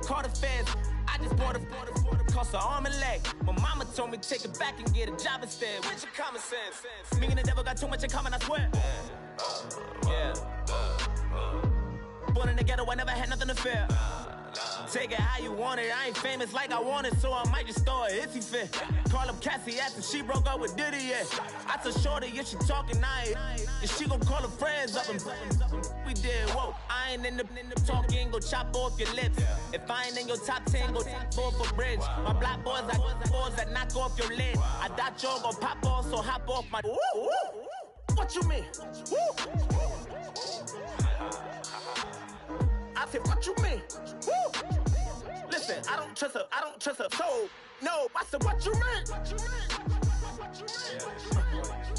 caught affairs. I just bought a cost an arm and leg. My mama told me take it back and get a job instead. Where's your common sense? Me and the devil got too much in common, I swear. Yeah. Born in the ghetto, I never had nothing to fear. Take it how you want it. I ain't famous like I want it, so I might just throw it if he fit. Call up Cassie after she broke up with Diddy, yeah. I told Shorty, if she talking, and she gon' call her friends up and we did, whoa. I ain't in the talking, go chop off your lips. If I ain't in your top 10, go top 4 for bridge. My black boys like boys that knock off your lid. I thought y'all gon' pop off, so hop off my. What you mean? I said, what you mean? Listen, I don't trust her, so no. I said, what you mean?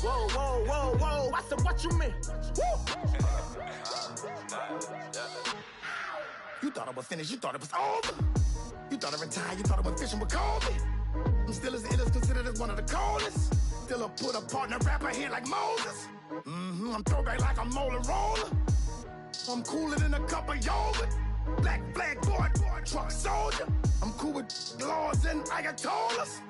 Whoa. I said, what you mean? You thought I was finished, you thought it was over. You thought I retired, you thought I went fishing with Kobe. I'm still as ill as considered as one of the coldest. Still a put a partner rapper here like Moses. I'm throwback like a molar roller. I'm cooler than a cup of yogurt. Black flag boy, truck soldier. I'm cool with laws and ayatollahs.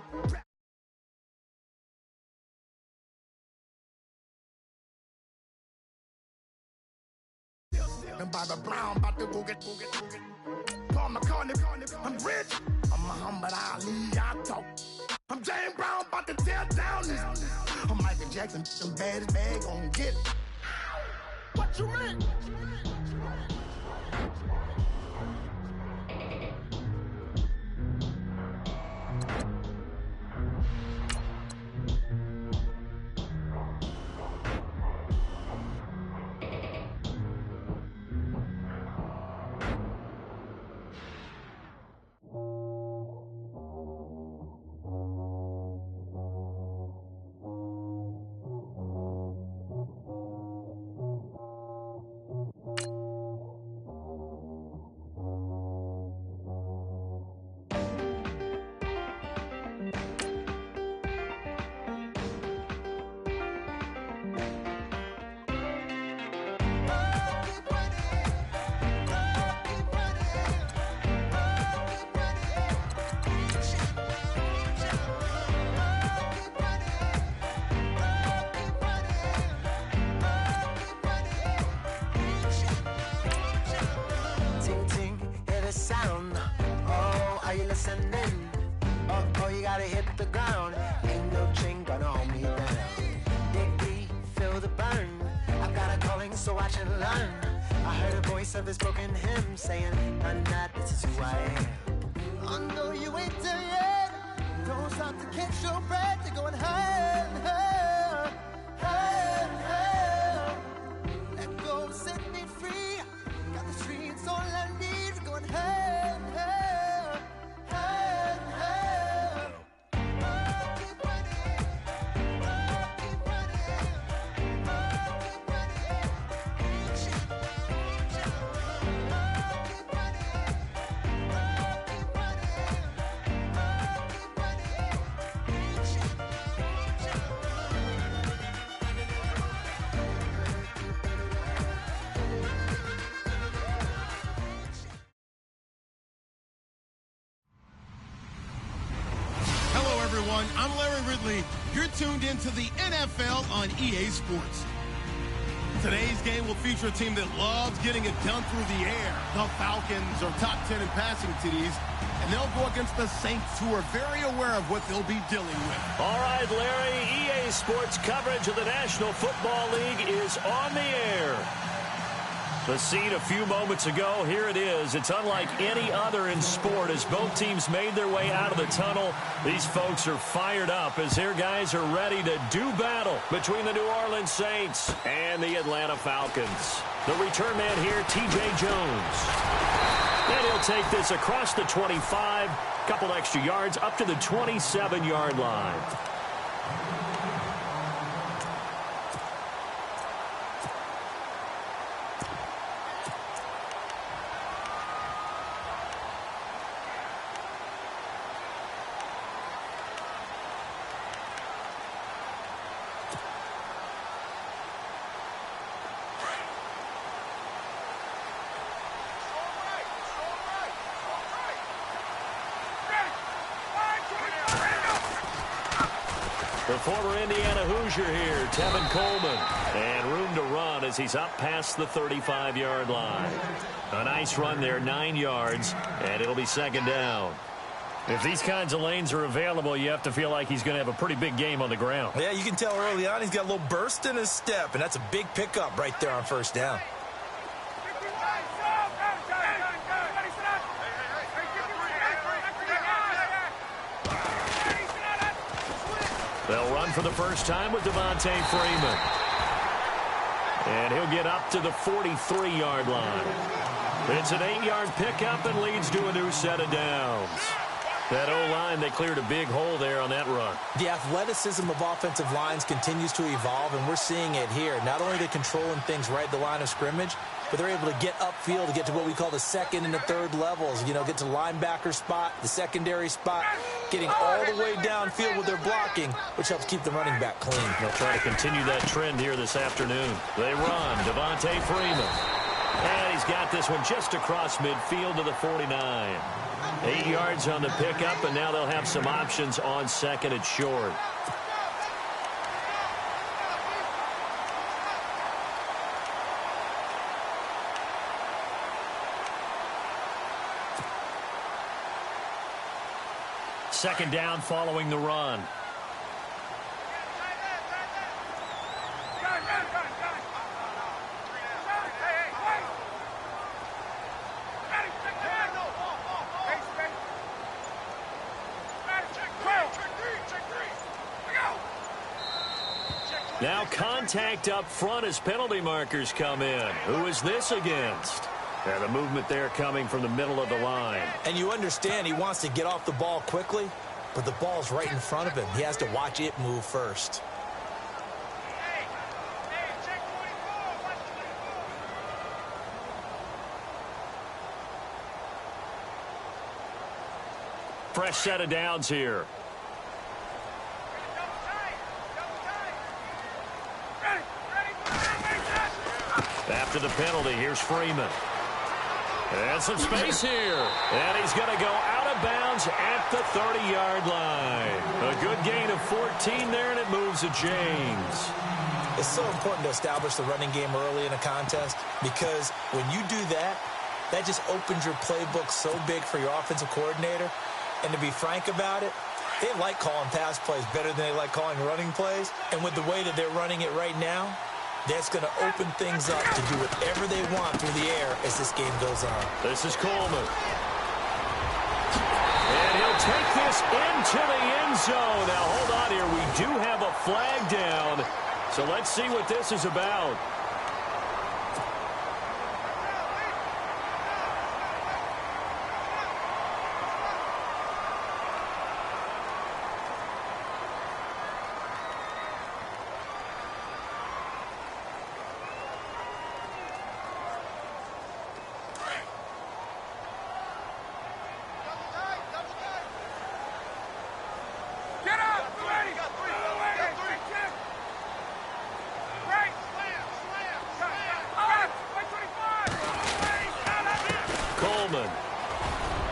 And Bobby Brown about to go get. Paul McCartney, I'm rich. I'm Muhammad Ali, I talk. I'm James Brown about to tear down this. I'm Michael Jackson, some bad as bad gon' get. What you mean? Oh, you gotta hit the ground. Ain't no chain gonna hold me down. Dig deep, feel the burn. I've got a calling, so watch and learn. I heard a voice of this broken hymn saying, "I'm not, this is who I am." I know you ain't there yet. Don't stop to catch your breath. You're going higher, higher, higher, higher. Let go, set me free. Got the streets all I need. We're going higher, higher, higher, higher. Keep running, keep running, keep running. Reach it, reach it. Keep running, keep running, keep running. Reach it, reach it. Hello, everyone. I'm Larry Ridley. You're tuned into the NFL on EA Sports. Today's game will feature a team that loves getting it done through the air. The Falcons are top 10 in passing TDs, and they'll go against the Saints, who are very aware of what they'll be dealing with. All right, Larry, EA Sports coverage of the National Football League is on the air. The scene a few moments ago, here it is. It's unlike any other in sport as both teams made their way out of the tunnel. These folks are fired up as their guys are ready to do battle between the New Orleans Saints and the Atlanta Falcons. The return man here, TJ Jones. And he'll take this across the 25, couple extra yards up to the 27-yard line. The former Indiana Hoosier here, Tevin Coleman. And room to run as he's up past the 35-yard line. A nice run there, 9 yards, and it'll be second down. If these kinds of lanes are available, you have to feel like he's going to have a pretty big game on the ground. Yeah, you can tell early on he's got a little burst in his step, and that's a big pickup right there on first down. They'll run for the first time with Devontae Freeman. And he'll get up to the 43-yard line. It's an 8-yard pickup and leads to a new set of downs. That O-line, they cleared a big hole there on that run. The athleticism of offensive lines continues to evolve, and we're seeing it here. Not only are they controlling things right at the line of scrimmage, but they're able to get upfield to get to what we call the second and the third levels. You know, get to the linebacker spot, the secondary spot, getting all the way downfield with their blocking, which helps keep the running back clean. They'll try to continue that trend here this afternoon. They run. Devontae Freeman. And he's got this one just across midfield to the 49. 8 yards on the pickup, and now they'll have some options on second and short. Second down following the run. Now contact up front as penalty markers come in. Who is this against? And the movement there coming from the middle of the line. And you understand he wants to get off the ball quickly, but the ball's right in front of him. He has to watch it move first. Fresh set of downs here. After the penalty, here's Freeman. And some space here. And he's going to go out of bounds at the 30-yard line. A good gain of 14 there, and it moves to James. It's so important to establish the running game early in a contest, because when you do that, that just opens your playbook so big for your offensive coordinator. And to be frank about it, they like calling pass plays better than they like calling running plays. And with the way that they're running it right now, that's going to open things up to do whatever they want through the air as this game goes on. This is Coleman. And he'll take this into the end zone. Now, hold on here. We do have a flag down. So let's see what this is about.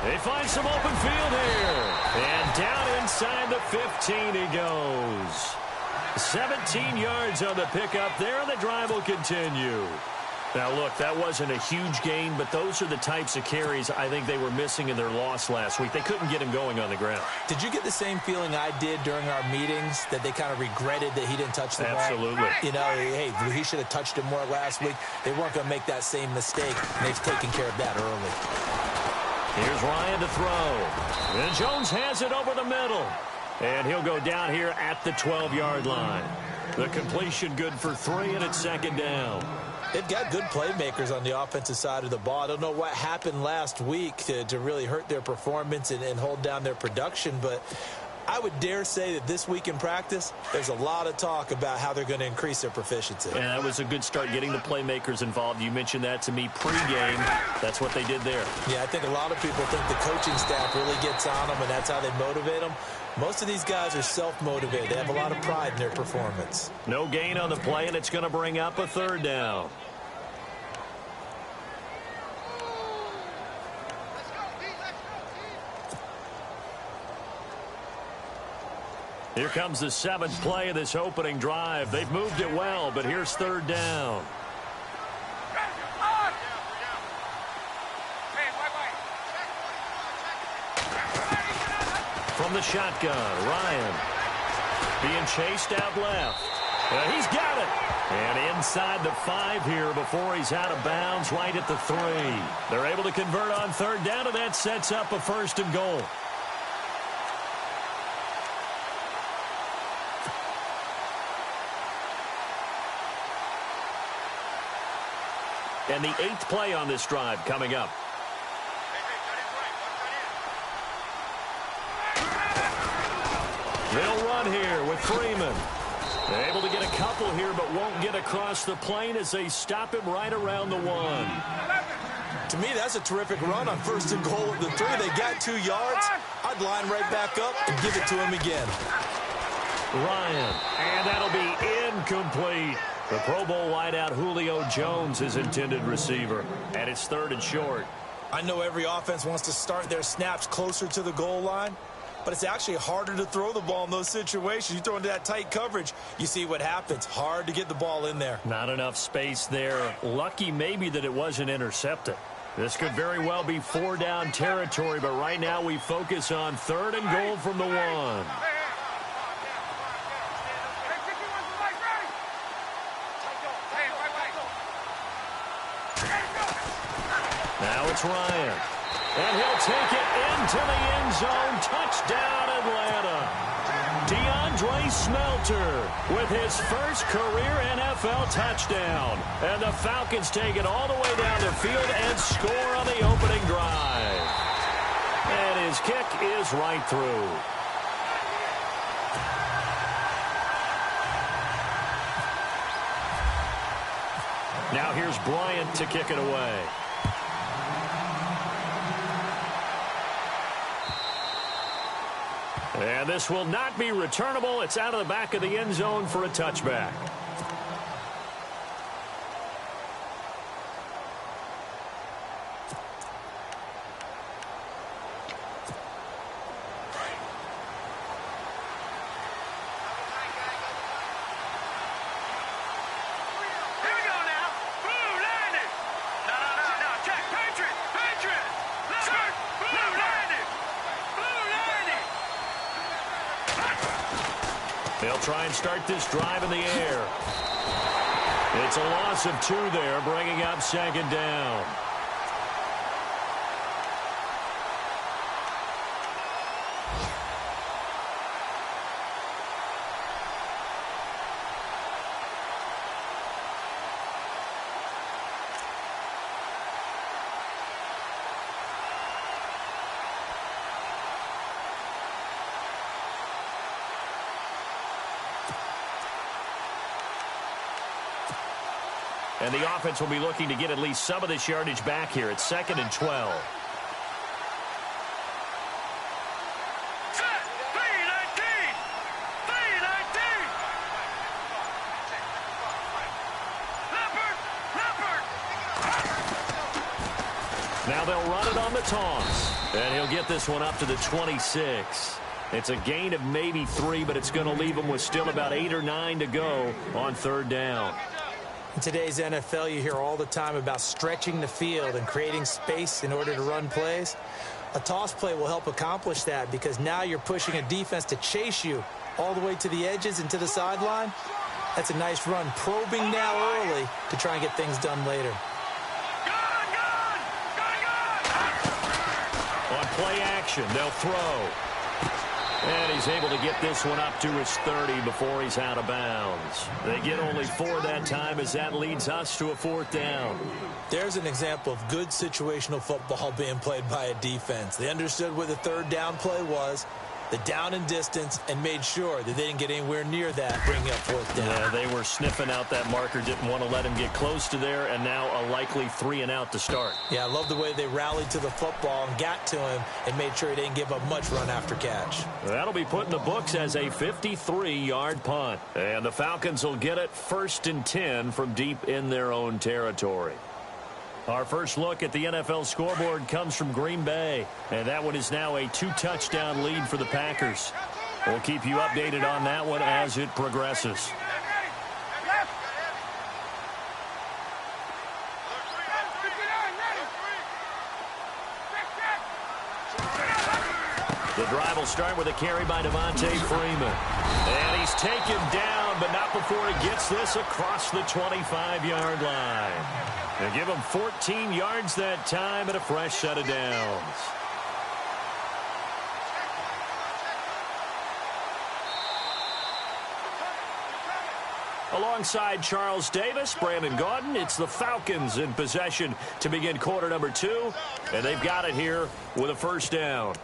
They find some open field here. And down inside the 15 he goes. 17 yards on the pickup there, and the drive will continue. Now, look, that wasn't a huge gain, but those are the types of carries I think they were missing in their loss last week. They couldn't get him going on the ground. Did you get the same feeling I did during our meetings, that they kind of regretted that he didn't touch the ball? Absolutely. You know, hey, he should have touched it more last week. They weren't going to make that same mistake, and they've taken care of that early. Here's Ryan to throw. And Jones has it over the middle. And he'll go down here at the 12-yard line. The completion good for 3, and it's second down. They've got good playmakers on the offensive side of the ball. I don't know what happened last week to really hurt their performance and hold down their production, but I would dare say that this week in practice, there's a lot of talk about how they're going to increase their proficiency. And that was a good start, getting the playmakers involved. You mentioned that to me pregame. That's what they did there. Yeah, I think a lot of people think the coaching staff really gets on them, and that's how they motivate them. Most of these guys are self-motivated. They have a lot of pride in their performance. No gain on the play, and it's going to bring up a third down. Here comes the 7th play of this opening drive. They've moved it well, but here's 3rd down. From the shotgun, Ryan being chased out left. He's got it. And inside the 5 here before he's out of bounds, right at the 3. They're able to convert on 3rd down, and that sets up a 1st and goal. And the 8th play on this drive coming up. They'll run here with Freeman. They're able to get a couple here, but won't get across the plane as they stop him right around the 1. To me, that's a terrific run on 1st and goal at the 3. They got 2 yards. I'd line right back up and give it to him again. Ryan, and that'll be incomplete. The Pro Bowl wideout Julio Jones, his intended receiver, and it's 3rd and short. I know every offense wants to start their snaps closer to the goal line, but it's actually harder to throw the ball in those situations. You throw into that tight coverage, you see what happens. Hard to get the ball in there. Not enough space there. Lucky maybe that it wasn't intercepted. This could very well be 4-down territory, but right now we focus on 3rd and goal from the 1. Now it's Ryan. And he'll take it into the end zone. Touchdown, Atlanta. DeAndre Smelter with his first career NFL touchdown. And the Falcons take it all the way down the field and score on the opening drive. And his kick is right through. Now here's Bryant to kick it away. And this will not be returnable. It's out of the back of the end zone for a touchback. They'll try and start this drive in the air. It's a loss of 2 there, bringing up 2nd down. And the offense will be looking to get at least some of this yardage back here. It's 2nd and 12. Now they'll run it on the toss. And he'll get this one up to the 26. It's a gain of maybe 3, but it's going to leave them with still about 8 or 9 to go on 3rd down. In today's NFL, you hear all the time about stretching the field and creating space in order to run plays. A toss play will help accomplish that because now you're pushing a defense to chase you all the way to the edges and to the sideline. That's a nice run, probing now early to try and get things done later. On play action, they'll throw. And he's able to get this one up to his 30 before he's out of bounds. They get only 4 that time as that leads us to a 4th down. There's an example of good situational football being played by a defense. They understood what the 3rd down play was, the down and distance, and made sure that they didn't get anywhere near that, bringing up 4th down. Yeah, they were sniffing out that marker, didn't want to let him get close to there, and now a likely 3 and out to start. Yeah, I love the way they rallied to the football and got to him and made sure he didn't give up much run after catch. That'll be put in the books as a 53-yard punt. And the Falcons will get it 1st and 10 from deep in their own territory. Our first look at the NFL scoreboard comes from Green Bay, and that one is now a 2-touchdown lead for the Packers. We'll keep you updated on that one as it progresses. The drive will start with a carry by Devontae Freeman. And he's taken down, but not before he gets this across the 25-yard line. They give him 14 yards that time and a fresh set of downs. Alongside Charles Davis, Brandon Gaudin, it's the Falcons in possession to begin quarter number 2. And they've got it here with a first down.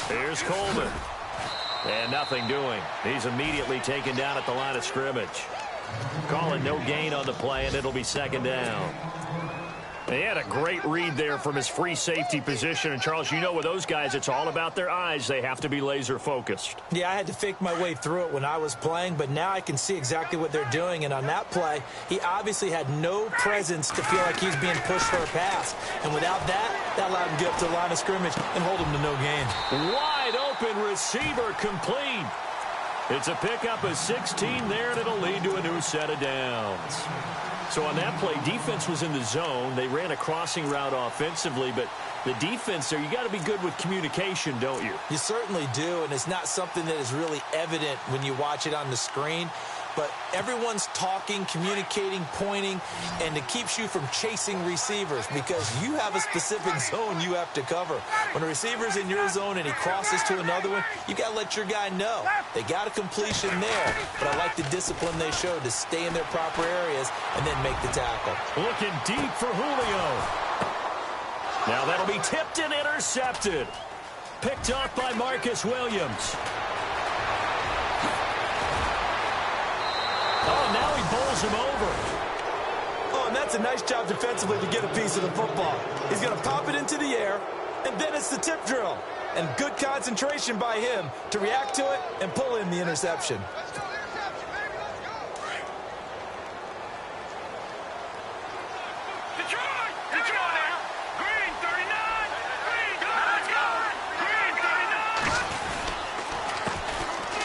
Here's Coleman. And nothing doing. He's immediately taken down at the line of scrimmage. Calling no gain on the play, and it'll be second down. He had a great read there from his free safety position. And, Charles, you know with those guys, it's all about their eyes. They have to be laser-focused. Yeah, I had to fake my way through it when I was playing, but now I can see exactly what they're doing. And on that play, he obviously had no presence to feel like he's being pushed for a pass. And without that, that allowed him to get up to the line of scrimmage and hold him to no gain. Wide open receiver complete. It's a pickup of 16 there, and it'll lead to a new set of downs. So on that play, defense was in the zone. They ran a crossing route offensively, but the defense there, you got to be good with communication, don't you? You certainly do, and it's not something that is really evident when you watch it on the screen. But everyone's talking, communicating, pointing, and it keeps you from chasing receivers because you have a specific zone you have to cover. When a receiver's in your zone and he crosses to another one, you got to let your guy know. They got a completion there, but I like the discipline they showed to stay in their proper areas and then make the tackle. Looking deep for Julio. Now that'll be tipped and intercepted. Picked off by Marcus Williams. Oh, now he bowls him over. Oh, and that's a nice job defensively to get a piece of the football. He's going to pop it into the air, and then it's the tip drill. And good concentration by him to react to it and pull in the interception.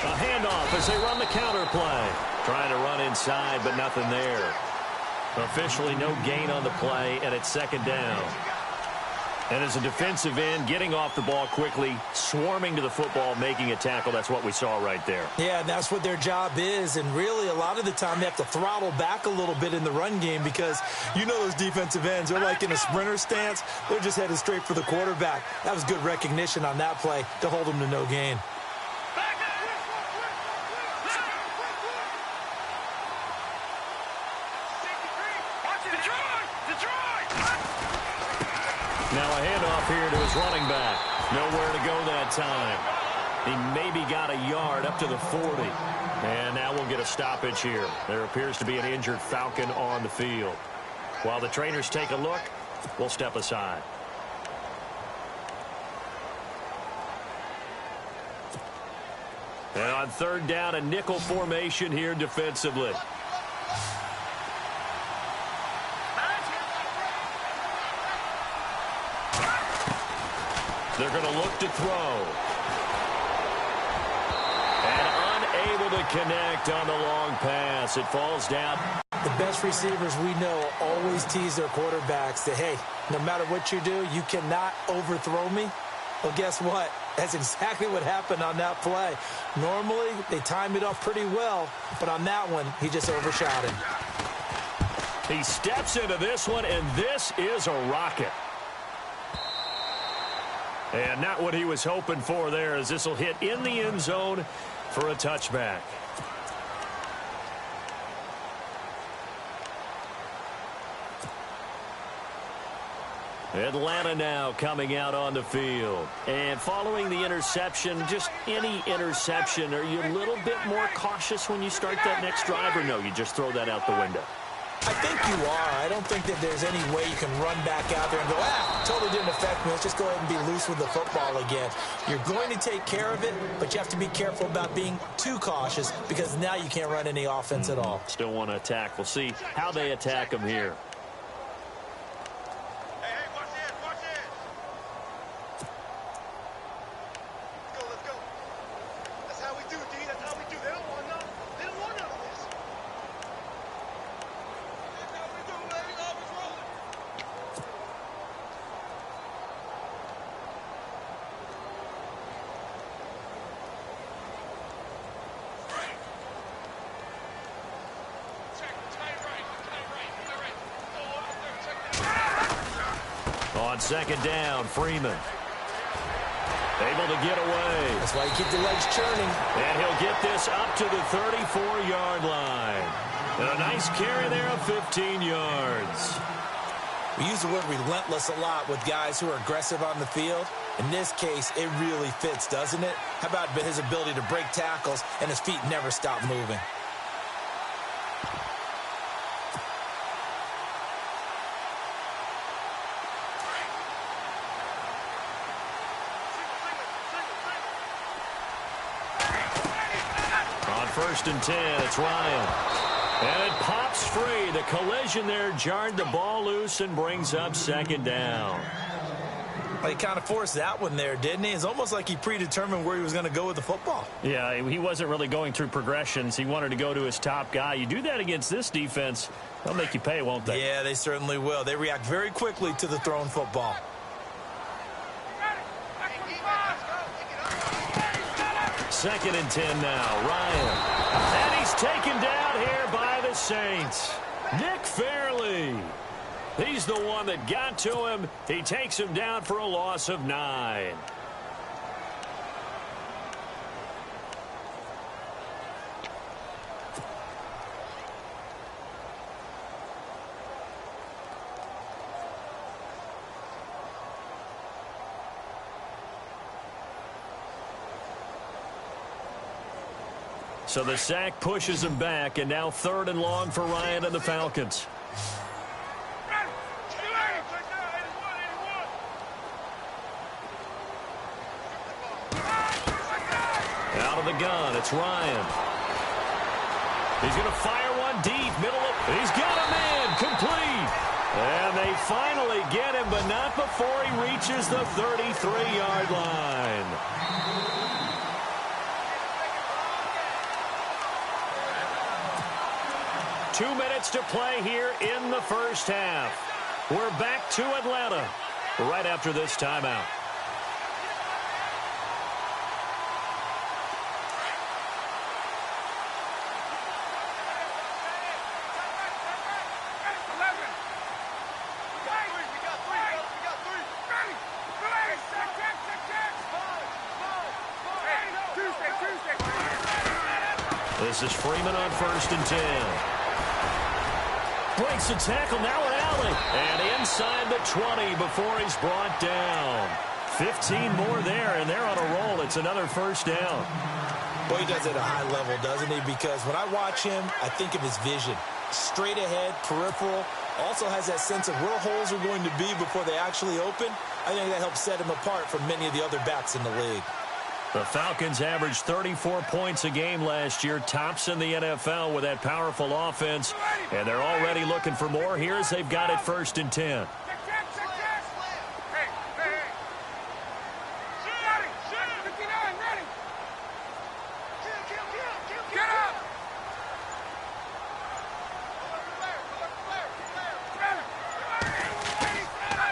A handoff as they run the counter play. Trying to run inside, but nothing there. Officially no gain on the play, and it's second down. And as a defensive end, getting off the ball quickly, swarming to the football, making a tackle, that's what we saw right there. Yeah, and that's what their job is. And really, a lot of the time, they have to throttle back a little bit in the run game because you know those defensive ends, they're like in a sprinter stance. They're just headed straight for the quarterback. That was good recognition on that play to hold them to no gain. Now a handoff here to his running back. Nowhere to go that time. He maybe got a yard up to the 40. And now we'll get a stoppage here. There appears to be an injured Falcon on the field. While the trainers take a look, we'll step aside. And on third down, a nickel formation here defensively. They're going to look to throw. And unable to connect on the long pass. It falls down. The best receivers we know always tease their quarterbacks that, hey, no matter what you do, you cannot overthrow me. Well, guess what? That's exactly what happened on that play. Normally, they time it off pretty well, but on that one, he just overshot him. He steps into this one, and this is a rocket. And not what he was hoping for there, as this will hit in the end zone for a touchback. Atlanta now coming out on the field. And following the interception, just any interception, are you a little bit more cautious when you start that next drive, or no, you just throw that out the window? I think you are. I don't think that there's any way you can run back out there and go, totally didn't affect me. Let's just go ahead and be loose with the football again. You're going to take care of it, but you have to be careful about being too cautious because now you can't run any offense at all. Still want to attack. We'll see how they attack him here. On second down, Freeman. Able to get away. That's why you keep the legs churning. And he'll get this up to the 34-yard line. And a nice carry there of 15 yards. We use the word relentless a lot with guys who are aggressive on the field. In this case, it really fits, doesn't it? How about his ability to break tackles and his feet never stop moving? First and 10, it's Ryan. And it pops free. The collision there jarred the ball loose and brings up second down. Well, he kind of forced that one there, didn't he? It's almost like he predetermined where he was going to go with the football. Yeah, he wasn't really going through progressions. He wanted to go to his top guy. You do that against this defense, they'll make you pay, won't they? Yeah, they certainly will. They react very quickly to the thrown football. Second and 10 now, Ryan. And he's taken down here by the Saints. Nick Fairley. He's the one that got to him. He takes him down for a loss of 9. So the sack pushes him back, and now 3rd and long for Ryan and the Falcons. Out of the gun, it's Ryan. He's going to fire one deep, middle of, he's got him in, complete. And they finally get him, but not before he reaches the 33-yard line. Two minutes to play here in the first half. We're back to Atlanta right after this timeout. This is Freeman on 1st and 10. Breaks the tackle, now an alley. And inside the 20 before he's brought down. 15 more there, and they're on a roll. It's another first down. Boy, he does it at a high level, doesn't he? Because when I watch him, I think of his vision. Straight ahead, peripheral. Also has that sense of where holes are going to be before they actually open. I think that helps set him apart from many of the other backs in the league. The Falcons averaged 34 points a game last year, tops in the NFL with that powerful offense, and they're already looking for more. Here's they've got it 1st and 10.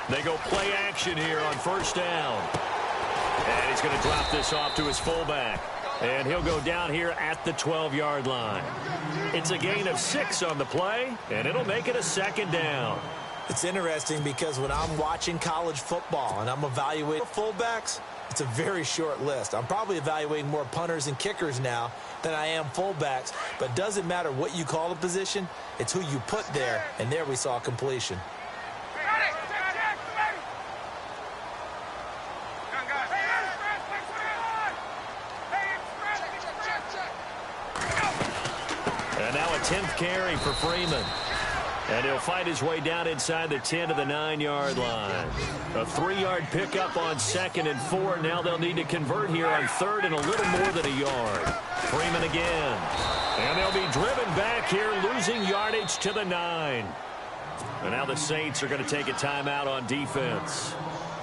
They go play action here on 1st down. And he's going to drop this off to his fullback. And he'll go down here at the 12-yard line. It's a gain of 6 on the play, and it'll make it a 2nd down. It's interesting because when I'm watching college football and I'm evaluating fullbacks, it's a very short list. I'm probably evaluating more punters and kickers now than I am fullbacks. But it doesn't matter what you call the position, it's who you put there. And there we saw completion. And now a 10th carry for Freeman. And he'll fight his way down inside the 10 to the 9-yard line. A 3-yard pickup on 2nd and 4. Now they'll need to convert here on 3rd and a little more than a yard. Freeman again. And they'll be driven back here, losing yardage to the 9. And now the Saints are going to take a timeout on defense.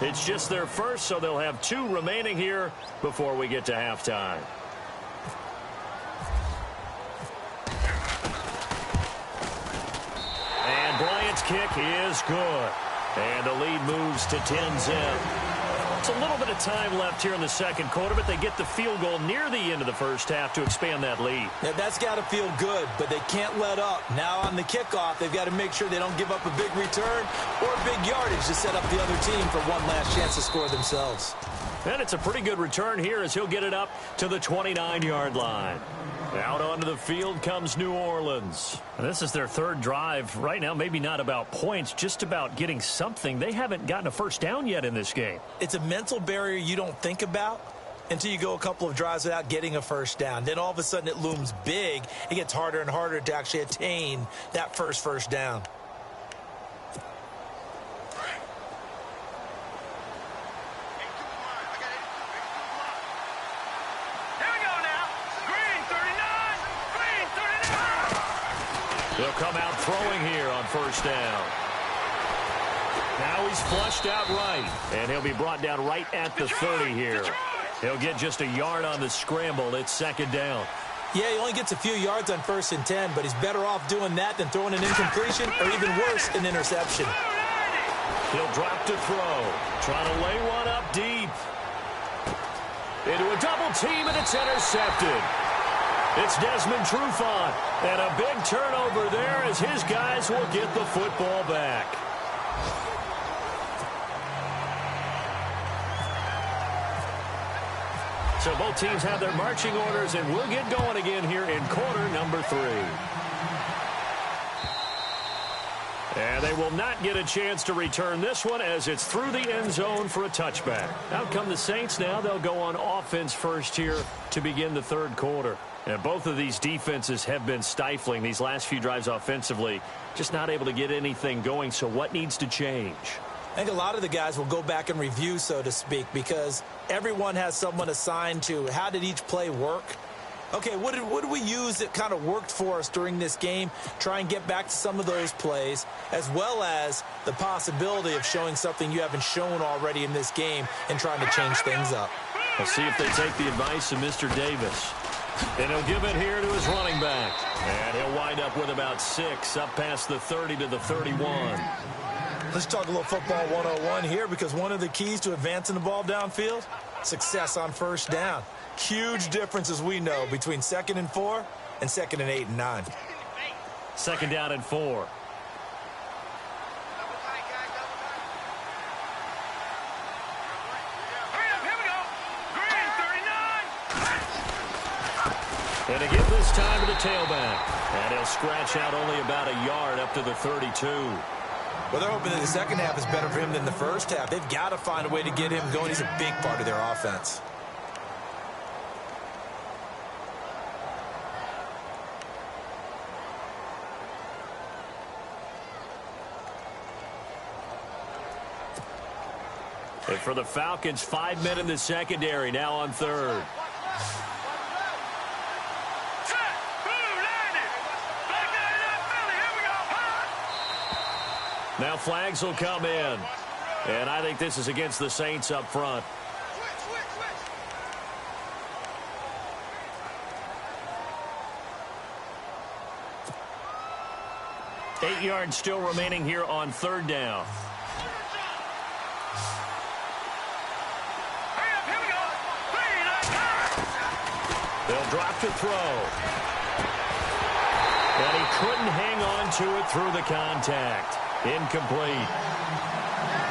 It's just their first, so they'll have 2 remaining here before we get to halftime. And Bryant's kick is good. And the lead moves to 10-zip. It's a little bit of time left here in the second quarter, but they get the field goal near the end of the first half to expand that lead. Yeah, that's got to feel good, but they can't let up. Now on the kickoff, they've got to make sure they don't give up a big return or big yardage to set up the other team for one last chance to score themselves. And it's a pretty good return here as he'll get it up to the 29-yard line. Out onto the field comes New Orleans. And this is their 3rd drive. Right now, maybe not about points, just about getting something. They haven't gotten a first down yet in this game. It's a mental barrier you don't think about until you go a couple of drives without getting a first down. Then all of a sudden it looms big. It gets harder and harder to actually attain that first down. He'll come out throwing here on first down. Now he's flushed out right, and he'll be brought down right at the 30 here. He'll get just a yard on the scramble. It's 2nd down. Yeah, he only gets a few yards on 1st and 10, but he's better off doing that than throwing an incompletion or even worse, an interception. He'll drop to throw. Trying to lay one up deep. Into a double team, and it's intercepted. It's Desmond Trufant, and a big turnover there as his guys will get the football back. So both teams have their marching orders, and we'll get going again here in quarter number 3. And they will not get a chance to return this one as it's through the end zone for a touchback. Out come the Saints now. They'll go on offense first here to begin the 3rd quarter. And both of these defenses have been stifling these last few drives offensively. Just not able to get anything going. So what needs to change? I think a lot of the guys will go back and review, so to speak, because everyone has someone assigned to how did each play work. Okay, what did we use that kind of worked for us during this game? Try and get back to some of those plays, as well as the possibility of showing something you haven't shown already in this game and trying to change things up. We'll see if they take the advice of Mr. Davis. And he'll give it here to his running back. And he'll wind up with about 6 up past the 30 to the 31. Let's talk a little football 101 here, because one of the keys to advancing the ball downfield, success on first down. Huge difference, as we know, between 2nd and 4 and 2nd and 8 and 9. 2nd down and 4. And again this time to the tailback. And he'll scratch out only about a yard up to the 32. Well, they're hoping that the second half is better for him than the first half. They've got to find a way to get him going. He's a big part of their offense. And for the Falcons, 5 men in the secondary, now on 3rd. Now flags will come in. And I think this is against the Saints up front. Eight yards still remaining here on 3rd down. They'll drop to throw. And he couldn't hang on to it through the contact. Incomplete.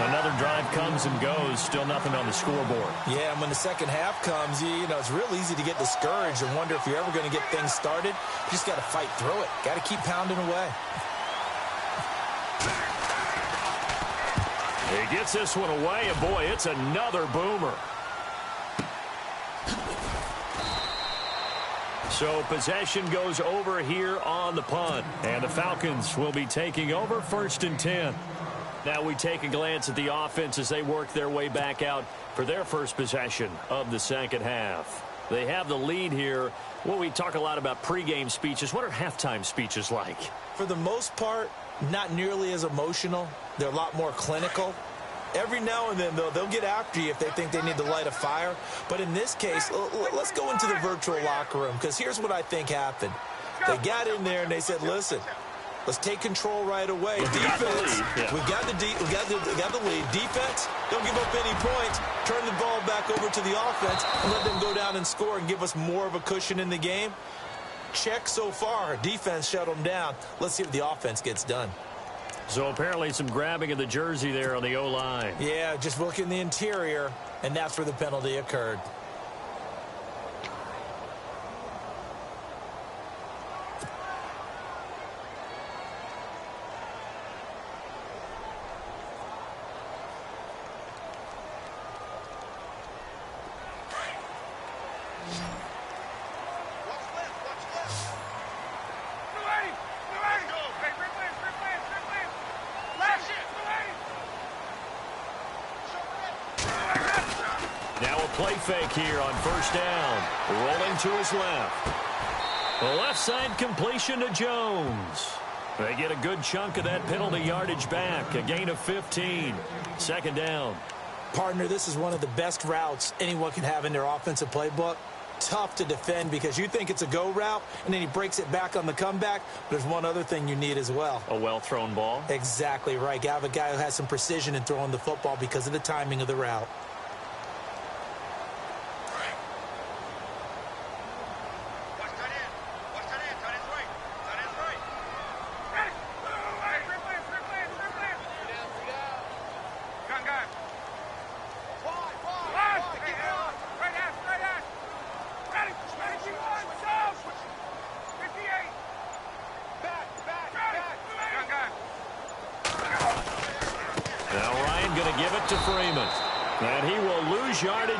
Another drive comes and goes. Still nothing on the scoreboard. Yeah, and when the second half comes, you know, it's real easy to get discouraged and wonder if you're ever going to get things started. You just got to fight through it. Got to keep pounding away. He gets this one away, and boy, it's another boomer. So possession goes over here on the punt. And the Falcons will be taking over 1st and 10. Now we take a glance at the offense as they work their way back out for their first possession of the second half. They have the lead here. Well, we talk a lot about pregame speeches. What are halftime speeches like? For the most part, not nearly as emotional. They're a lot more clinical. Every now and then, though, they'll get after you if they think they need to light a fire. But in this case, let's go into the virtual locker room, because here's what I think happened. They got in there and they said, listen, let's take control right away. Defense, we've got the lead. Defense, don't give up any points. Turn the ball back over to the offense and let them go down and score and give us more of a cushion in the game. Check so far. Defense shut them down. Let's see if the offense gets done. So apparently some grabbing of the jersey there on the O-line. Yeah, just look in the interior, and that's where the penalty occurred. Play fake here on 1st down. Rolling to his left. The left side completion to Jones. They get a good chunk of that penalty yardage back. A gain of 15. 2nd down. Partner, this is one of the best routes anyone can have in their offensive playbook. Tough to defend because you think it's a go route, and then he breaks it back on the comeback. But there's one other thing you need as well. A well-thrown ball? Exactly right. You have a guy who has some precision in throwing the football because of the timing of the route.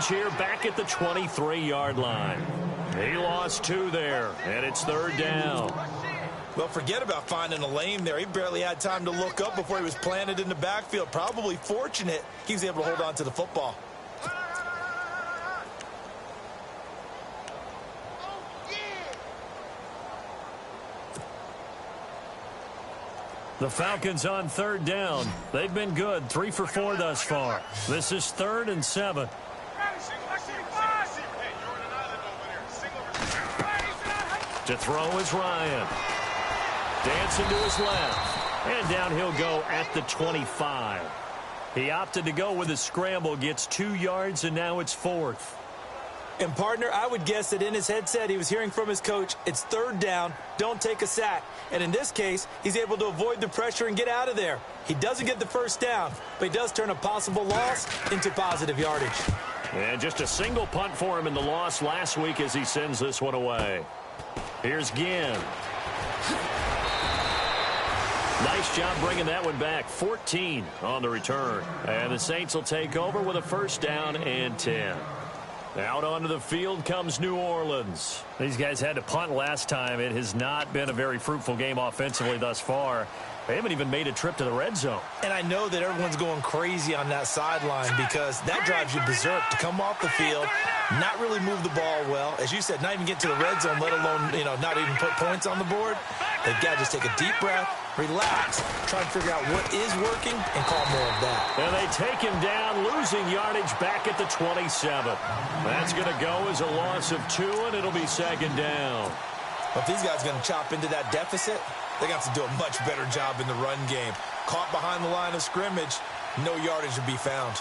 Here back at the 23-yard line. He lost 2 there, and it's 3rd down. Well, forget about finding a lane there. He barely had time to look up before he was planted in the backfield. Probably fortunate he was able to hold on to the football. The Falcons on 3rd down. They've been good, 3 for 4 thus far. This is 3rd and 7. To throw is Ryan. Dancing to his left. And down he'll go at the 25. He opted to go with a scramble, gets 2 yards, and now it's 4th. And, partner, I would guess that in his headset he was hearing from his coach, it's 3rd down, don't take a sack. And in this case, he's able to avoid the pressure and get out of there. He doesn't get the 1st down, but he does turn a possible loss into positive yardage. And just a single punt for him in the loss last week as he sends this one away. Here's Ginn. Nice job bringing that one back. 14 on the return. And the Saints will take over with a 1st down and 10. Out onto the field comes New Orleans. These guys had to punt last time. It has not been a very fruitful game offensively thus far. They haven't even made a trip to the red zone. And I know that everyone's going crazy on that sideline because that drives you berserk to come off the field, not really move the ball well. As you said, not even get to the red zone, let alone, not even put points on the board. They've got to just take a deep breath, relax, try and figure out what is working, and call more of that. And they take him down, losing yardage back at the 27. That's going to go as a loss of 2, and it'll be 2nd down. Well, if these guys are going to chop into that deficit, they're going to have to do a much better job in the run game. Caught behind the line of scrimmage, no yardage to be found.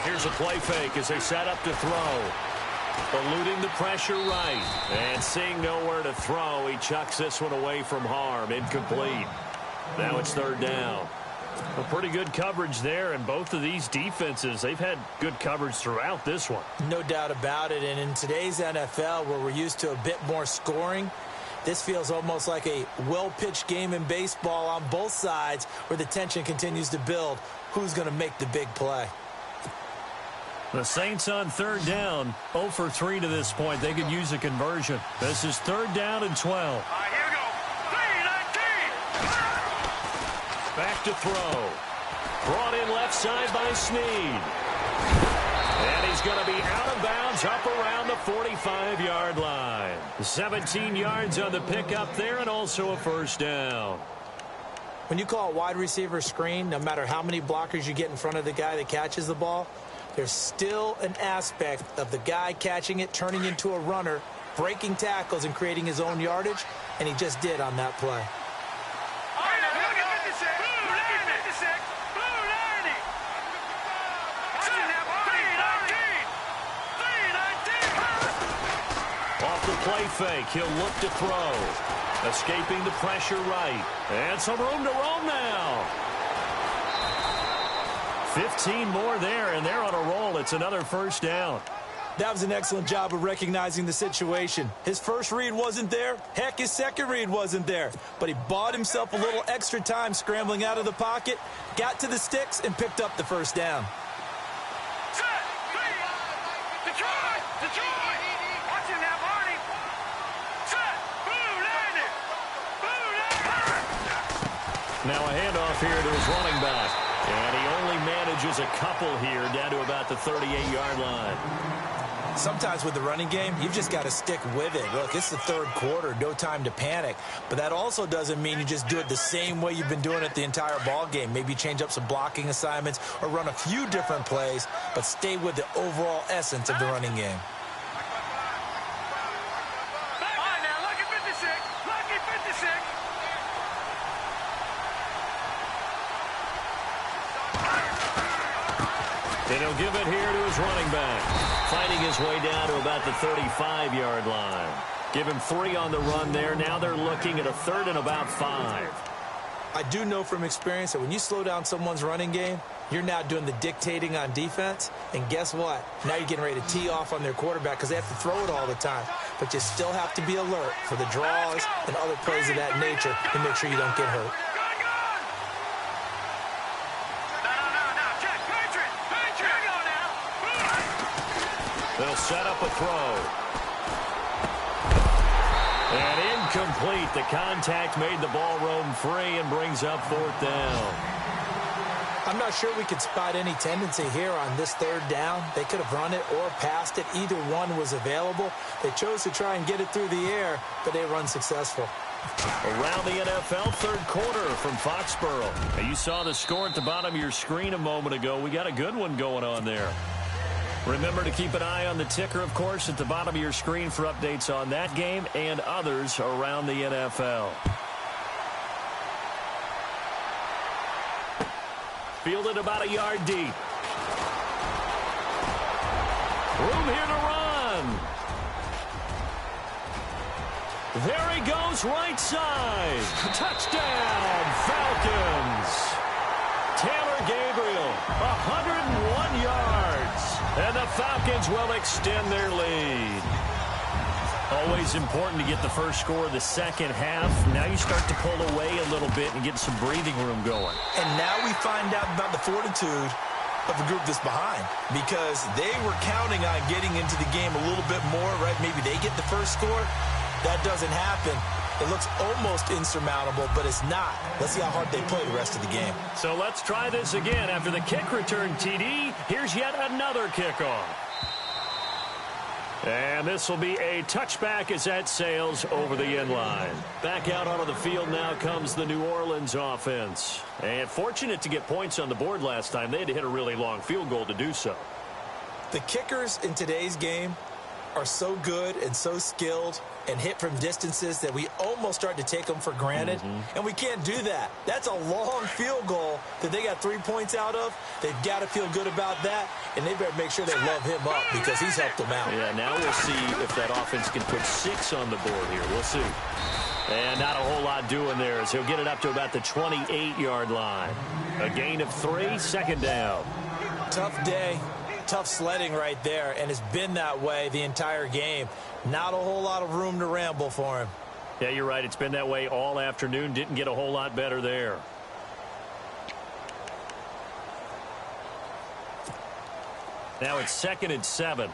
Here's a play fake as they set up to throw. Eluding the pressure right. And seeing nowhere to throw, he chucks this one away from harm. Incomplete. Now it's 3rd down. A pretty good coverage there, and both of these defenses, they've had good coverage throughout this one. No doubt about it, and in today's NFL, where we're used to a bit more scoring, This feels almost like a well-pitched game in baseball on both sides where the tension continues to build. Who's going to make the big play? The Saints on third down, 0 for 3 to this point. They could use a conversion. This is third down and 12. All right, here we go. 3-19. Back to throw. Brought in left side by Snead. And he's going to be out of bounds up around the 45-yard line. 17 yards on the pickup there and also a first down. When you call a wide receiver screen, no matter how many blockers you get in front of the guy that catches the ball, there's still an aspect of the guy catching it, turning into a runner, breaking tackles and creating his own yardage, and he just did on that play. All right, now look at 56. Look at 56. Blue 90. Watch it now. 3-19. 3-19. Off the play fake, he'll look to throw. Escaping the pressure right. And some room to roam now. 15 more there, and they're on a roll. It's another first down. That was an excellent job of recognizing the situation. His first read wasn't there. Heck, his second read wasn't there. But he bought himself a little extra time scrambling out of the pocket, got to the sticks, and picked up the first down. Set. 3. Detroit. Detroit. Watch it now, Barney. Set. Blue 90. Blue 90. Now a handoff here to his running back. And he only manages a couple here down to about the 38-yard line. Sometimes with the running game, you've just got to stick with it. Look, it's the third quarter, no time to panic. But that also doesn't mean you just do it the same way you've been doing it the entire ball game. Maybe change up some blocking assignments or run a few different plays, but stay with the overall essence of the running game. All right, now look at 56. Look at 56. And he'll give it here to his running back. Fighting his way down to about the 35-yard line. Give him 3 on the run there. Now they're looking at a third and about 5. I do know from experience that when you slow down someone's running game, you're now doing the dictating on defense. And guess what? Now you're getting ready to tee off on their quarterback because they have to throw it all the time. But you still have to be alert for the draws and other plays of that nature to make sure you don't get hurt. They'll set up a throw. And incomplete. The contact made the ball roam free and brings up fourth down. I'm not sure we could spot any tendency here on this third down. They could have run it or passed it. Either one was available. They chose to try and get it through the air, but they run successful. Around the NFL, third quarter from Foxborough. Now, you saw the score at the bottom of your screen a moment ago. We got a good one going on there. Remember to keep an eye on the ticker, of course, at the bottom of your screen for updates on that game and others around the NFL. Fielded about a yard deep. Room here to run. There he goes, right side. Touchdown, Falcons. Taylor Gabriel, 101 yards. And the Falcons will extend their lead. Always important to get the first score of the second half. Now you start to pull away a little bit and get some breathing room going. And now we find out about the fortitude of the group that's behind, because they were counting on getting into the game a little bit more, right? Maybe they get the first score. That doesn't happen. It looks almost insurmountable, but it's not. Let's see how hard they play the rest of the game. So let's try this again. After the kick return TD, here's yet another kickoff. And this will be a touchback as that sails over the end line. Back out onto the field now comes the New Orleans offense. And fortunate to get points on the board last time. They had to hit a really long field goal to do so. The kickers in today's game are so good and so skilled and hit from distances that we almost start to take them for granted. And we can't do that. That's a long field goal that they got 3 points out of. They've got to feel good about that, and they better make sure they love him up because he's helped them out. Yeah, now we'll see if that offense can put 6 on the board here. We'll see. And not a whole lot doing there as he'll get it up to about the 28-yard line. A gain of 3, second down. Tough day. Tough sledding right there, and it's been that way the entire game. Not a whole lot of room to ramble for him. Yeah, you're right. It's been that way all afternoon. Didn't get a whole lot better there. Now it's 2nd and 7.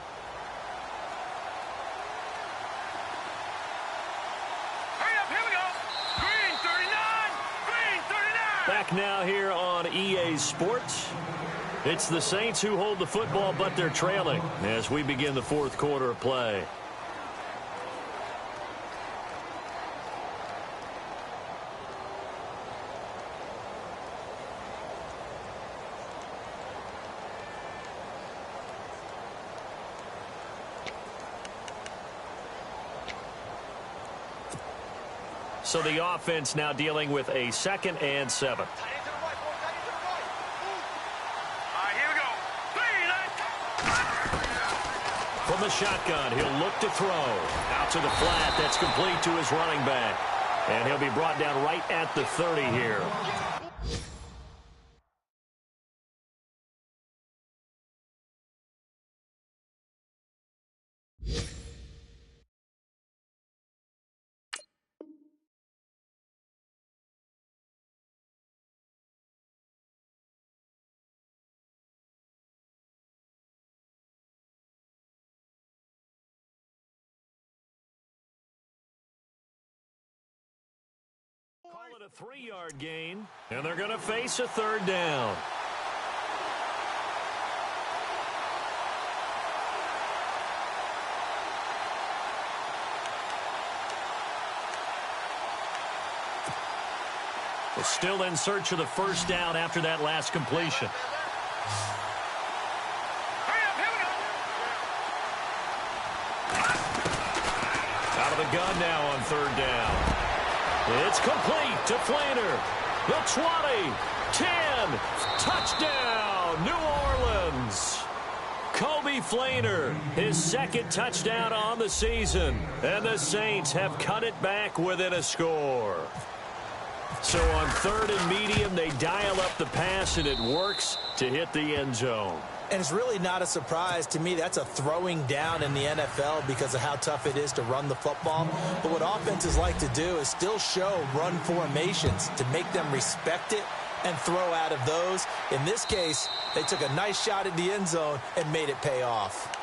Hurry up, here we go. Green 39. Back now here on EA Sports. It's the Saints who hold the football, but they're trailing as we begin the 4th quarter of play. So the offense now dealing with a 2nd and 7. From the shotgun, he'll look to throw. Out to the flat. That's complete to his running back. And he'll be brought down right at the 30 here. Call it a 3-yard gain, and they're going to face a 3rd down. We're still in search of the 1st down after that last completion. Out of the gun now on 3rd down. It's complete to Flainer. The 20, 10, touchdown, New Orleans. Kobe Flainer, his 2nd touchdown on the season. And the Saints have cut it back within a score. So on 3rd and medium, they dial up the pass, and it works to hit the end zone. And it's really not a surprise to me. That's a throwing down in the NFL because of how tough it is to run the football. But what offenses like to do is still show run formations to make them respect it and throw out of those. In this case, they took a nice shot at the end zone and made it pay off.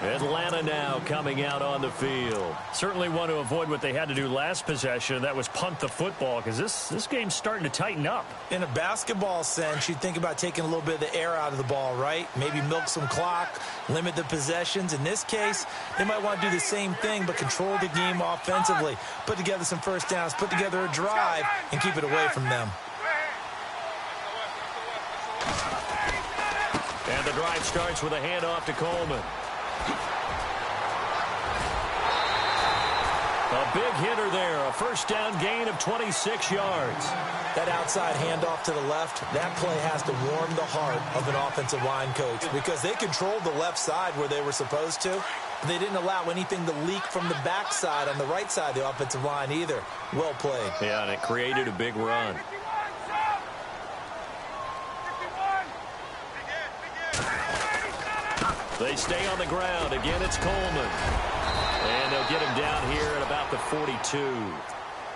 Atlanta now coming out on the field. Certainly want to avoid what they had to do last possession. That was punt the football, because this game's starting to tighten up. In a basketball sense, you think about taking a little bit of the air out of the ball, right? Maybe milk some clock, limit the possessions. In this case, they might want to do the same thing, but control the game offensively. Put together some 1st downs, put together a drive, and keep it away from them. And the drive starts with a handoff to Coleman. A big hitter there, a 1st down gain of 26 yards. That outside handoff to the left, that play has to warm the heart of an offensive line coach because they controlled the left side where they were supposed to. But they didn't allow anything to leak from the backside on the right side of the offensive line either. Well played. Yeah, and it created a big run. They stay on the ground. Again, it's Coleman. And they'll get him down here at about the 42.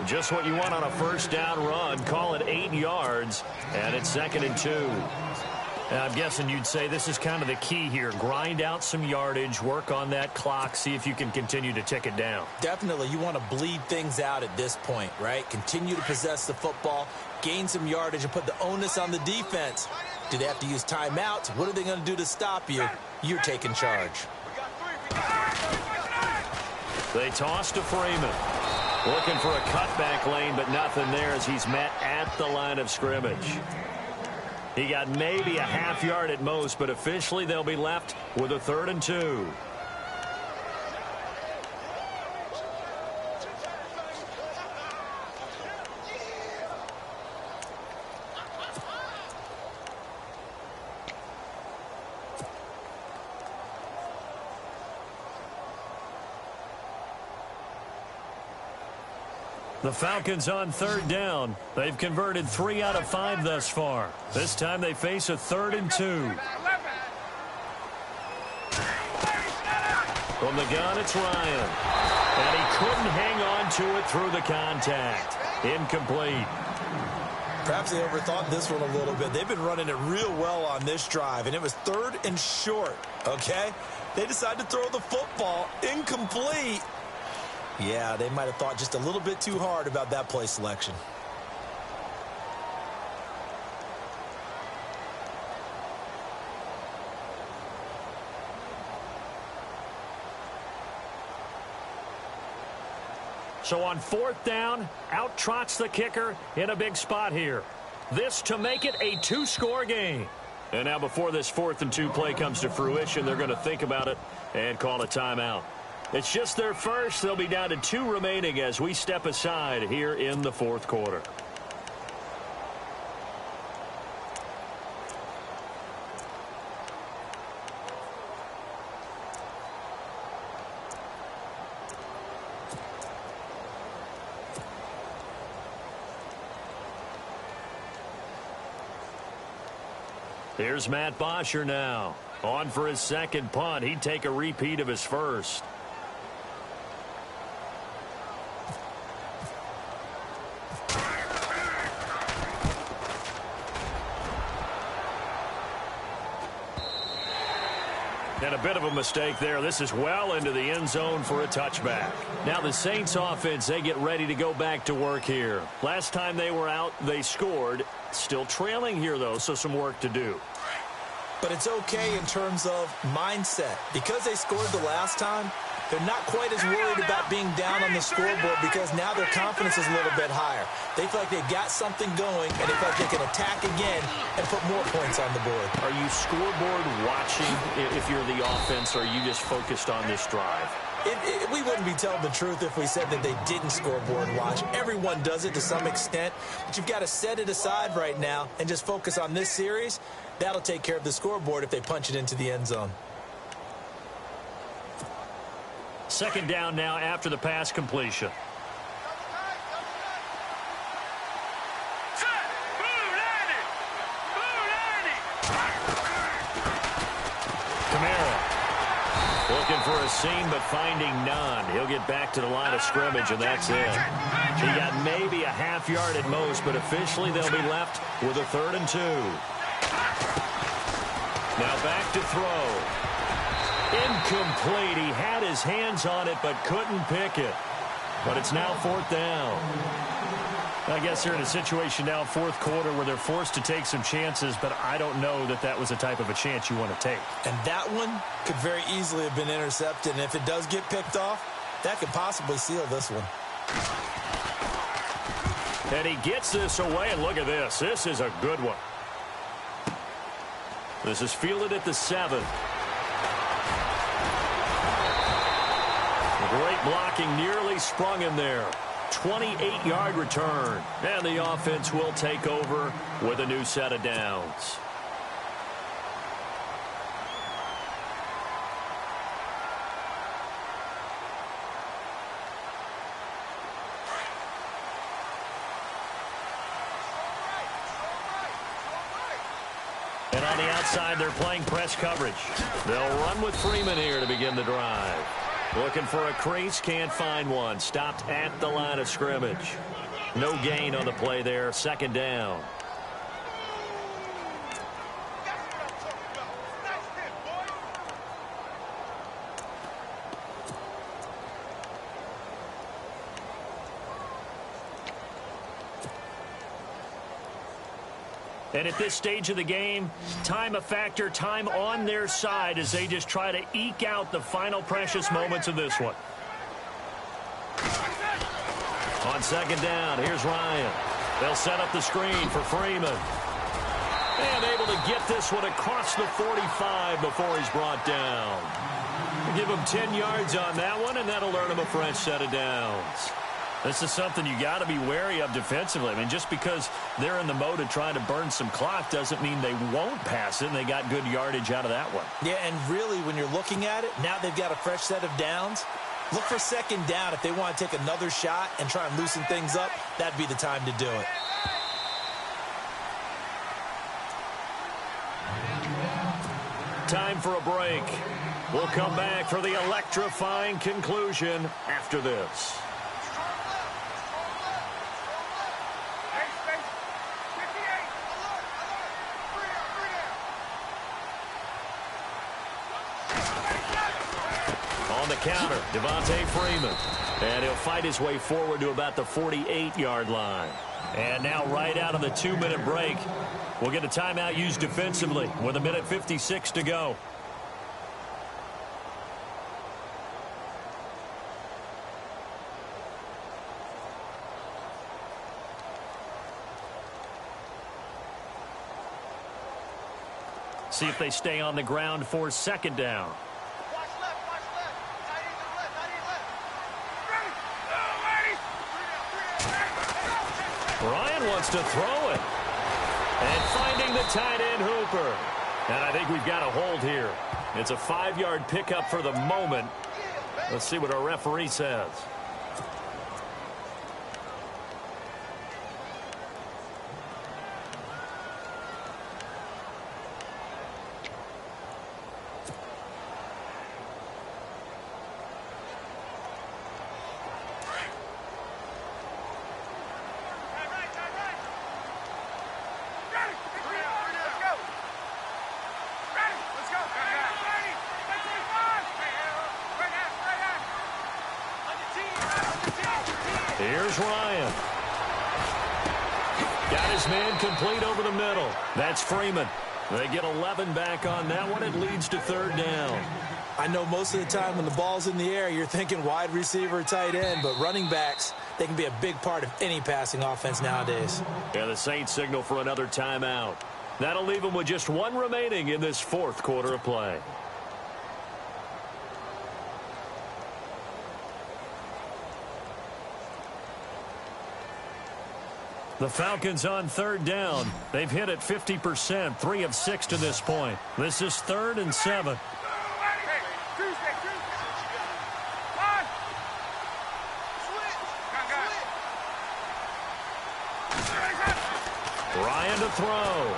Just what you want on a 1st down run. Call it 8 yards, and it's 2nd and 2. And I'm guessing you'd say this is kind of the key here. Grind out some yardage, work on that clock, see if you can continue to tick it down. Definitely. You want to bleed things out at this point, right? Continue to possess the football, gain some yardage, and put the onus on the defense. Do they have to use timeouts? What are they going to do to stop you? You're taking charge. They toss to Freeman. Looking for a cutback lane, but nothing there as he's met at the line of scrimmage. He got maybe a half yard at most, but officially they'll be left with a 3rd and 2. The Falcons on 3rd down. They've converted 3 out of 5 thus far. This time they face a 3rd and 2. From the gun, it's Ryan. And he couldn't hang on to it through the contact. Incomplete. Perhaps they overthought this one a little bit. They've been running it real well on this drive, and it was 3rd and short, okay? They decided to throw the football. Incomplete. Yeah, they might have thought just a little bit too hard about that play selection. So on 4th down, out trots the kicker in a big spot here. This to make it a 2-score game. And now before this 4th and 2 play comes to fruition, they're going to think about it and call a timeout. It's just their first. They'll be down to 2 remaining as we step aside here in the 4th quarter. Here's Matt Bosher now. On for his 2nd punt. He'd take a repeat of his first. And a bit of a mistake there. This is well into the end zone for a touchback. Now the Saints offense, they get ready to go back to work here. Last time they were out, they scored. Still trailing here, though, so some work to do. But it's okay in terms of mindset. Because they scored the last time, they're not quite as worried about being down on the scoreboard because now their confidence is a little bit higher. They feel like they've got something going, and they feel like they can attack again and put more points on the board. Are you scoreboard watching if you're the offense, or are you just focused on this drive? We wouldn't be telling the truth if we said that they didn't scoreboard watch. Everyone does it to some extent, but you've got to set it aside right now and just focus on this series. That'll take care of the scoreboard if they punch it into the end zone. 2nd down now after the pass completion. Kamara looking for a seam but finding none. He'll get back to the line of scrimmage, and that's it. He got maybe a half yard at most, but officially they'll be left with a 3rd and 2. Now back to throw. Incomplete. He had his hands on it but couldn't pick it. But it's now 4th down. I guess they're in a situation now, 4th quarter, where they're forced to take some chances, but I don't know that that was the type of a chance you want to take. And that one could very easily have been intercepted, and if it does get picked off, that could possibly seal this one. And he gets this away, and look at this. This is a good one. This is fielded at the 7. Great blocking, nearly sprung him there. 28-yard return. And the offense will take over with a new set of downs. And on the outside, they're playing press coverage. They'll run with Freeman here to begin the drive. Looking for a crease, can't find one. Stopped at the line of scrimmage. No gain on the play there. 2nd down. And at this stage of the game, time a factor, time on their side as they just try to eke out the final precious moments of this one. On 2nd down, here's Ryan. They'll set up the screen for Freeman. And able to get this one across the 45 before he's brought down. Give him 10 yards on that one, and that'll earn him a fresh set of downs. This is something you got to be wary of defensively. I mean, just because they're in the mode of trying to burn some clock doesn't mean they won't pass it, and they got good yardage out of that one. Yeah, and really, when you're looking at it, now they've got a fresh set of downs. Look for 2nd down. If they want to take another shot and try and loosen things up, that'd be the time to do it. Time for a break. We'll come back for the electrifying conclusion after this. On the counter, Devontae Freeman. And he'll fight his way forward to about the 48-yard line. And now right out of the 2-minute break, we'll get a timeout used defensively with 1:56 to go. See if they stay on the ground for second down. Watch left, tight end to the left, tight end left. Ryan wants to throw it. And finding the tight end Hooper. And I think we've got a hold here. It's a 5-yard pickup for the moment. Let's see what our referee says. Here's Ryan. Got his man complete over the middle. That's Freeman. They get 11 back on that one. It leads to third down. I know most of the time when the ball's in the air, you're thinking wide receiver, tight end, but running backs, they can be a big part of any passing offense nowadays. Yeah, the Saints signal for another timeout. That'll leave them with just one remaining in this fourth quarter of play. The Falcons on third down. They've hit it 50%, 3 of 6 to this point. This is 3rd and 7. Ryan to throw.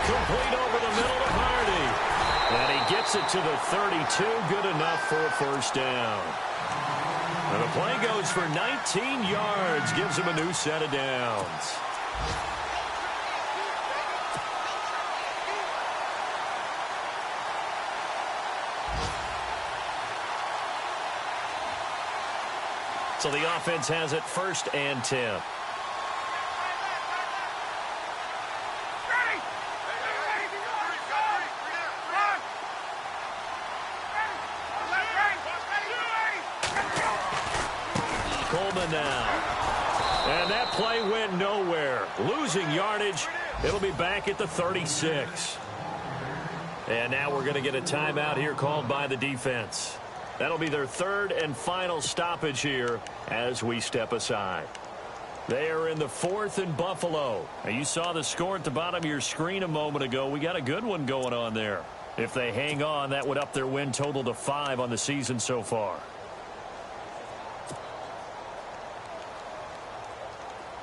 Complete over the middle to Hardy. And he gets it to the 32. Good enough for a first down. And the play goes for 19 yards. Gives him a new set of downs. So the offense has it 1st and 10. Coleman now. And that play went nowhere. Losing yardage. It'll be back at the 36. And now we're going to get a timeout here called by the defense. That'll be their 3rd and final stoppage here as we step aside. They are in the 4th and Buffalo. Now, you saw the score at the bottom of your screen a moment ago. We got a good one going on there. If they hang on, that would up their win total to 5 on the season so far.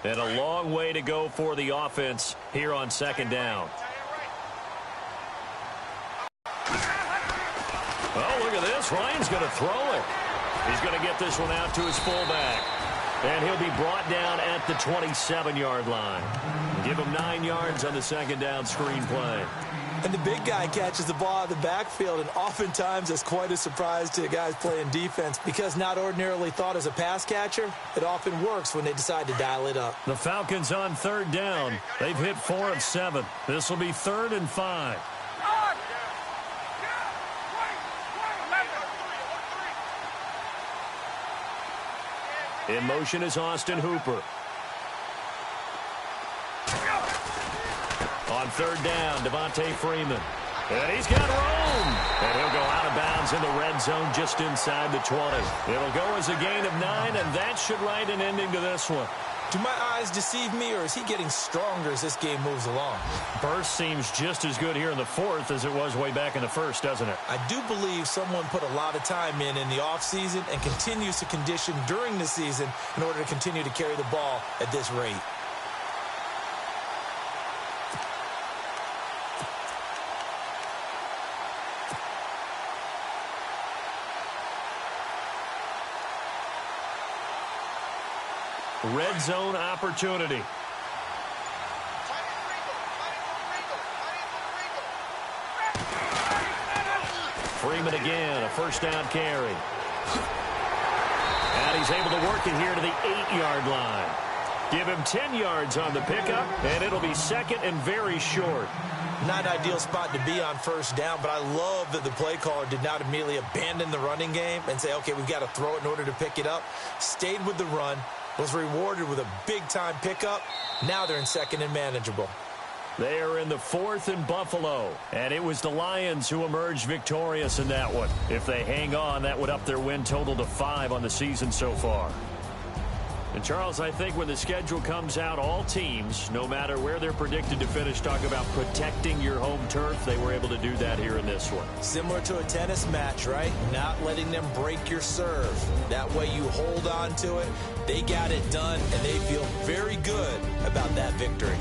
And a long way to go for the offense here on 2nd down. Oh, look at this. Ryan's going to throw it. He's going to get this one out to his fullback. And he'll be brought down at the 27-yard line. Give him 9 yards on the 2nd down screen play. And the big guy catches the ball out of the backfield, and oftentimes it's quite a surprise to the guys playing defense because not ordinarily thought as a pass catcher, it often works when they decide to dial it up. The Falcons on 3rd down. They've hit 4 of 7. This will be 3rd and 5. In motion is Austin Hooper. On 3rd down, Devontae Freeman. And he's got room. And he'll go out of bounds in the red zone just inside the 20. It'll go as a gain of 9, and that should write an ending to this one. Do my eyes deceive me, or is he getting stronger as this game moves along? Burst seems just as good here in the 4th as it was way back in the 1st, doesn't it? I do believe someone put a lot of time in the offseason and continues to condition during the season in order to continue to carry the ball at this rate. red zone opportunity. Freeman again, a first down carry. And he's able to work it here to the 8-yard line. Give him 10 yards on the pickup, and it'll be second and very short. Not an ideal spot to be on first down, but I love that the play caller did not immediately abandon the running game and say, okay, we've got to throw it in order to pick it up. Stayed with the run, was rewarded with a big-time pickup. Now they're in second and manageable. They are in the 4th and Buffalo, and it was the Lions who emerged victorious in that one. If they hang on, that would up their win total to 5 on the season so far. And, Charles, I think when the schedule comes out, all teams, no matter where they're predicted to finish, talk about protecting your home turf. They were able to do that here in this one. Similar to a tennis match, right? Not letting them break your serve. That way you hold on to it. They got it done, and they feel very good about that victory.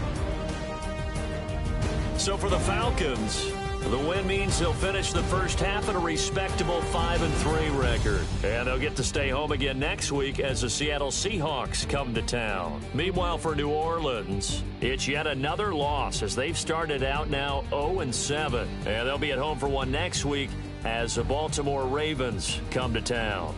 So for the Falcons, the win means they'll finish the first half at a respectable 5-3 record. And they'll get to stay home again next week as the Seattle Seahawks come to town. Meanwhile, for New Orleans, it's yet another loss as they've started out now 0-7. And they'll be at home for one next week as the Baltimore Ravens come to town.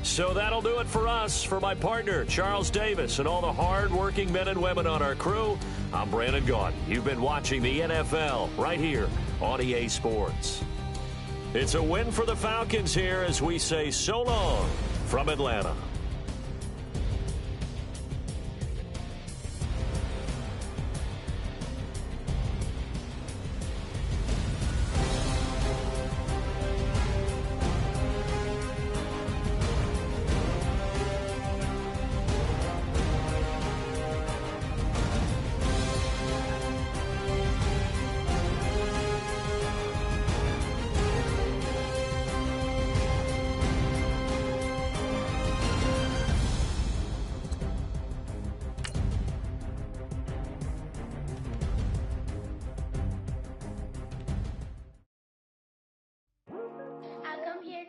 So that'll do it for us. For my partner, Charles Davis, and all the hard-working men and women on our crew, I'm Brandon Gaudin. You've been watching the NFL right here on EA Sports. It's a win for the Falcons here as we say so long from Atlanta.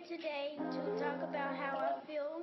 Today to talk about how I feel